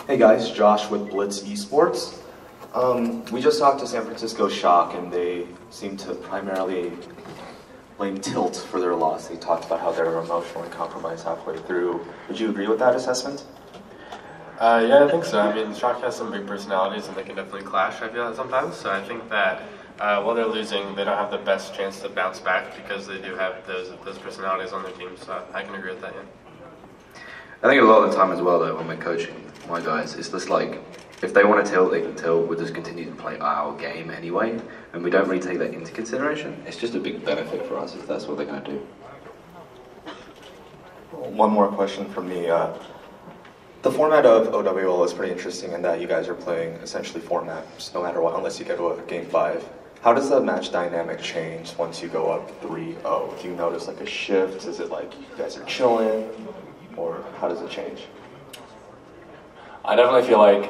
Hey guys, Josh with Blitz Esports. We just talked to San Francisco Shock and they seem to primarily blame Tilt for their loss. They talked about how they were emotionally compromised halfway through. Would you agree with that assessment? Yeah, I think so. I mean, Shock has some big personalities and they can definitely clash, I feel like, sometimes. So I think that while they're losing, they don't have the best chance to bounce back because they do have those personalities on their team. So I can agree with that, yeah. I think a lot of the time as well, though, when we're coaching my guys, it's just like, if they want to tilt, they can tilt. We'll just continue to play our game anyway, and we don't really take that into consideration. It's just a big benefit for us if that's what they're going to do. One more question from me. The format of OWL is pretty interesting in that you guys are playing essentially 4 maps, no matter what, unless you get to a game 5. How does the match dynamic change once you go up 3-0? Do you notice like a shift? Is it like you guys are chilling? Or how does it change? I definitely feel like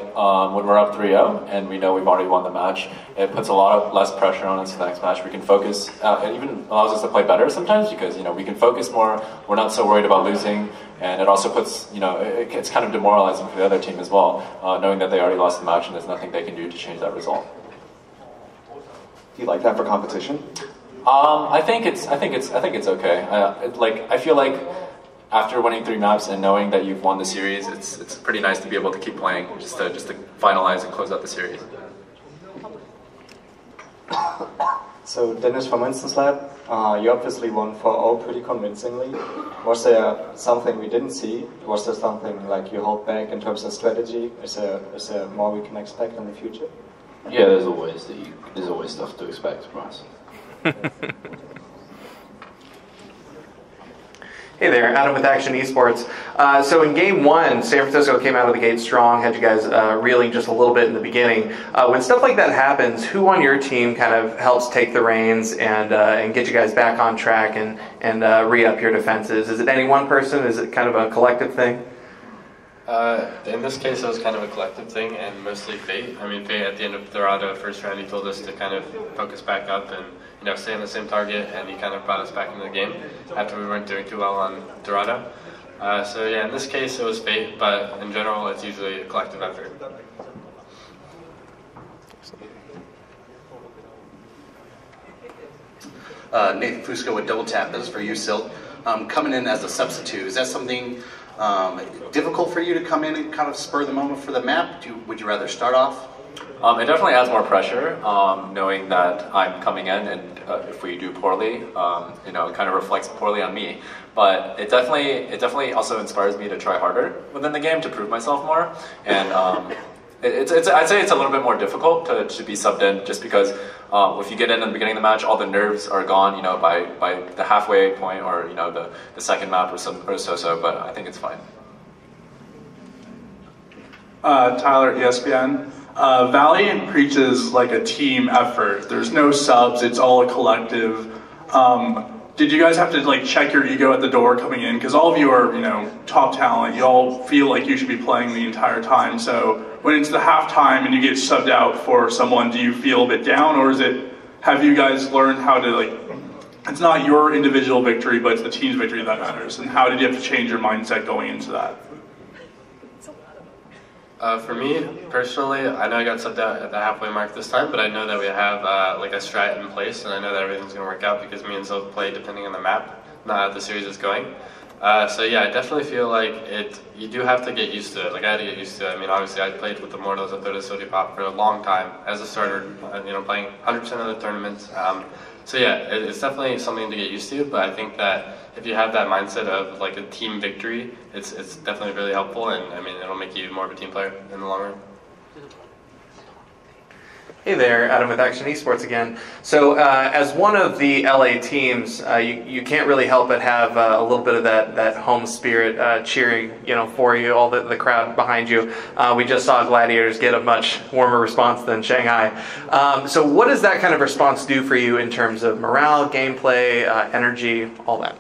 when we're up 3-0 and we know we've already won the match, it puts a lot of less pressure on us for the next match. We can focus, it even allows us to play better sometimes because, you know, we can focus more, we're not so worried about losing, and it also puts, you know, it's kind of demoralizing for the other team as well, knowing that they already lost the match and there's nothing they can do to change that result. Do you like that for competition? I think it's okay. I feel like after winning 3 maps and knowing that you've won the series, it's pretty nice to be able to keep playing, just to finalize and close out the series. So Dennis from Winston's Lab, you obviously won 4-0 pretty convincingly. Was there something we didn't see? Was there something like you hold back in terms of strategy? Is there more we can expect in the future? Yeah, there's always stuff to expect from us. Hey there, Adam with Akshon Esports. So in game 1, San Francisco came out of the gate strong, had you guys reeling just a little bit in the beginning. When stuff like that happens, who on your team kind of helps take the reins and get you guys back on track and re-up your defenses? Is it any one person? Is it kind of a collective thing? In this case, it was kind of a collective thing, and mostly Fate. I mean, Fate at the end of Dorado, first round, he told us to kind of focus back up and, you know, stay on the same target, and he kind of brought us back into the game after we weren't doing too well on Dorado. So yeah, in this case, it was Fate, but in general, it's usually a collective effort. Nathan Fusco with Double Tap. This is for you, Silk. Coming in as a substitute, is that something difficult for you to come in and kind of spur the moment for the map? Would you rather start off? It definitely adds more pressure, knowing that I'm coming in, and if we do poorly, you know, it kind of reflects poorly on me. But it definitely also inspires me to try harder within the game to prove myself more. And I'd say it's a little bit more difficult to be subbed in, just because if you get in the beginning of the match, all the nerves are gone, you know, by the halfway point, or, you know, the second map or so. But I think it's fine. Tyler, ESPN. Valiant preaches like a team effort. There's no subs. It's all a collective. Did you guys have to like check your ego at the door coming in? Because all of you are, you know, top talent. You all feel like you should be playing the entire time. So when it's the halftime and you get subbed out for someone, do you feel a bit down, or have you guys learned how to, like, it's not your individual victory, but it's the team's victory that matters? And how did you have to change your mindset going into that? For me, personally, I know I got subbed out at the halfway mark this time, but I know that we have like a strat in place, and I know that everything's going to work out because me and Silk play depending on the map, not how the series is going. So yeah, I definitely feel like you do have to get used to it. Like, I had to get used to it. I mean, obviously I played with the Mortals at Third Sodi Pop for a long time as a starter, you know, playing 100% of the tournaments. So yeah, it's definitely something to get used to, but I think that if you have that mindset of like a team victory, it's definitely really helpful, and I mean, it'll make you more of a team player in the long run. Hey there, Adam with Akshon Esports again. So as one of the LA teams, you can't really help but have a little bit of that home spirit cheering, you know, for you, all the crowd behind you. We just saw Gladiators get a much warmer response than Shanghai. So what does that kind of response do for you in terms of morale, gameplay, energy, all that?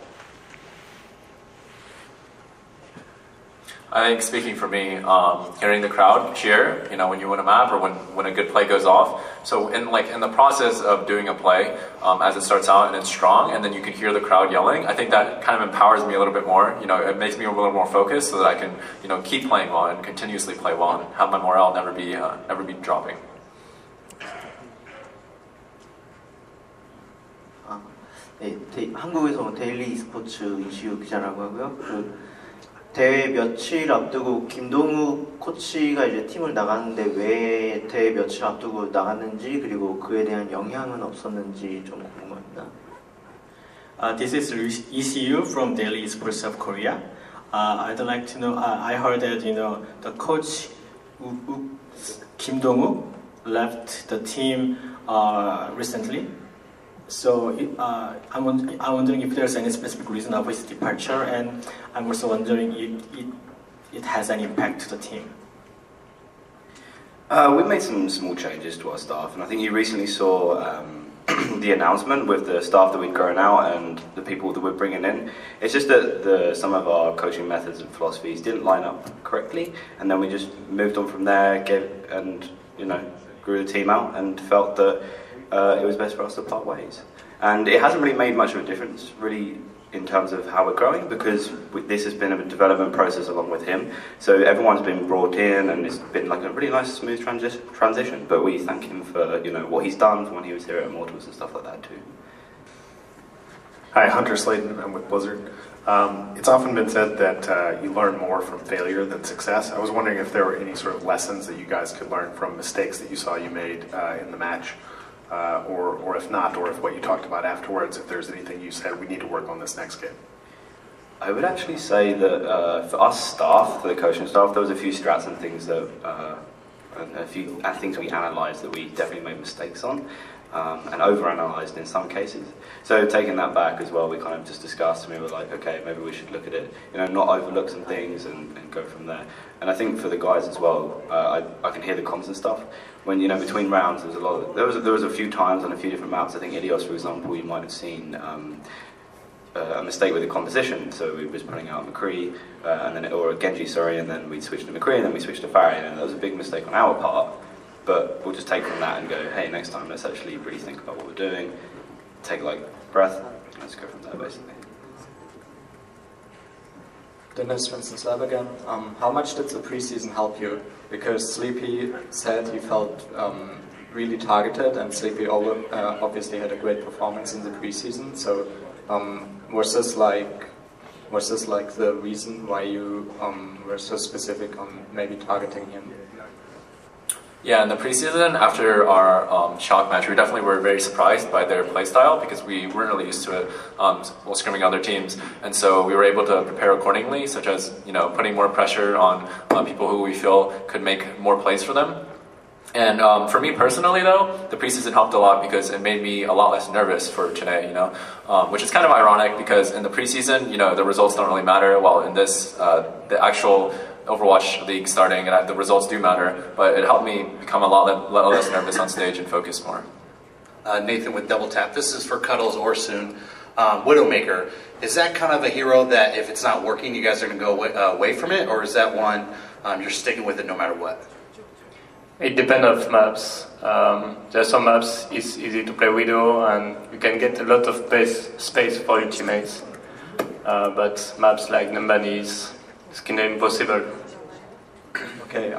I think speaking for me, hearing the crowd cheer, you know, when you win a map or when a good play goes off. So in the process of doing a play, as it starts out and it's strong, and then you can hear the crowd yelling, I think that kind of empowers me a little bit more. You know, it makes me a little more focused so that I can, you know, keep playing well and continuously play well and have my morale never be dropping. 네, 한국에서 데일리 스포츠 이시우 기자라고 하고요. 대회 며칠 앞두고 김동욱 코치가 이제 팀을 나갔는데 왜 대회 며칠 앞두고 나갔는지 그리고 그에 대한 영향은 없었는지 좀 궁금합니다. This is ECU from Daily Sports of Korea. I'd like to know. I heard that the coach Kim Dong-wook left the team recently. So I'm wondering if there's any specific reason of his departure, and I'm also wondering if it has any impact to the team. We've made some small changes to our staff, and I think you recently saw the announcement with the staff that we'd grown out and the people that we're bringing in. It's just that some of our coaching methods and philosophies didn't line up correctly, and then we just moved on from there, grew the team out, and felt that it was best for us to part ways. And it hasn't really made much of a difference, really, in terms of how we're growing, because this has been a development process along with him. So everyone's been brought in, and it's been like a really nice, smooth transition. But we thank him for what he's done from when he was here at Immortals and stuff like that too. Hi, Hunter Slayton. I'm with Blizzard. It's often been said that you learn more from failure than success. I was wondering if there were any sort of lessons that you guys could learn from mistakes that you saw you made in the match. Or if not, or if what you talked about afterwards, if there's anything you said, we need to work on this next game. I would actually say that for us staff, for the coaching staff, there was a few strats and things that, a few things we analysed that we definitely made mistakes on, and over-analysed in some cases. So taking that back as well, we kind of just discussed, and we were like, okay, maybe we should look at it, not overlook some things and go from there. And I think for the guys as well, I can hear the comms and stuff. When between rounds, there was a few times on a few different maps. I think Ilios, for example, you might have seen a mistake with the composition. So we was putting out McCree, or Genji, sorry, and then we switched to McCree, and then we switched to Farrion, and that was a big mistake on our part. But we'll just take from that and go, hey, next time let's actually really think about what we're doing, take a breath, and let's go from there basically. Dennis, for instance, Lab again. How much did the preseason help you? Because Sleepy said he felt really targeted, and Sleepy obviously had a great performance in the preseason. So was this like the reason why you were so specific on maybe targeting him? Yeah, in the preseason, after our shock match, we definitely were very surprised by their playstyle because we weren't really used to it, scrimming other teams. And so we were able to prepare accordingly, such as putting more pressure on people who we feel could make more plays for them. And for me personally, though, the preseason helped a lot because it made me a lot less nervous for today, which is kind of ironic because in the preseason, the results don't really matter, while in this, the actual Overwatch League starting, and the results do matter, but it helped me become a lot less nervous on stage and focus more. Nathan with Double Tap. This is for Cuddles or soon. Widowmaker, is that kind of a hero that if it's not working, you guys are going to go away from it, or is that one you're sticking with it no matter what? It depends on maps. There are some maps it's easy to play Widow, and you can get a lot of space for your teammates. But maps like Numbanis, it's kind of impossible. Okay,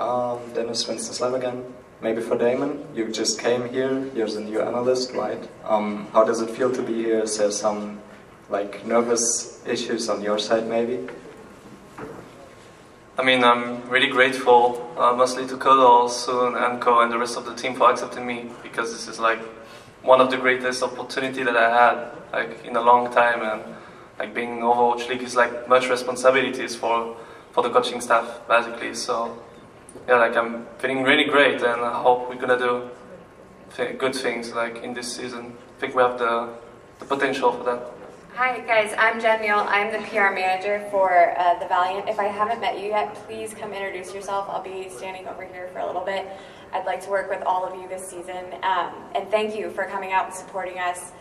Dennis, for instance, Lab again. Maybe for Damon, you just came here, you're the new analyst, right? How does it feel to be here? Is there some nervous issues on your side maybe? I mean, I'm really grateful, mostly to Cuddles, Soon, uNKOE, and the rest of the team for accepting me, because this is one of the greatest opportunity that I had in a long time, and being in Overwatch League is much responsibilities for the coaching staff basically. So yeah, I'm feeling really great, and I hope we're gonna do good things in this season. I think we have the potential for that. Hi guys, I'm Jen Neal. I'm the PR manager for the Valiant. If I haven't met you yet, please come introduce yourself. I'll be standing over here for a little bit. I'd like to work with all of you this season. And thank you for coming out and supporting us.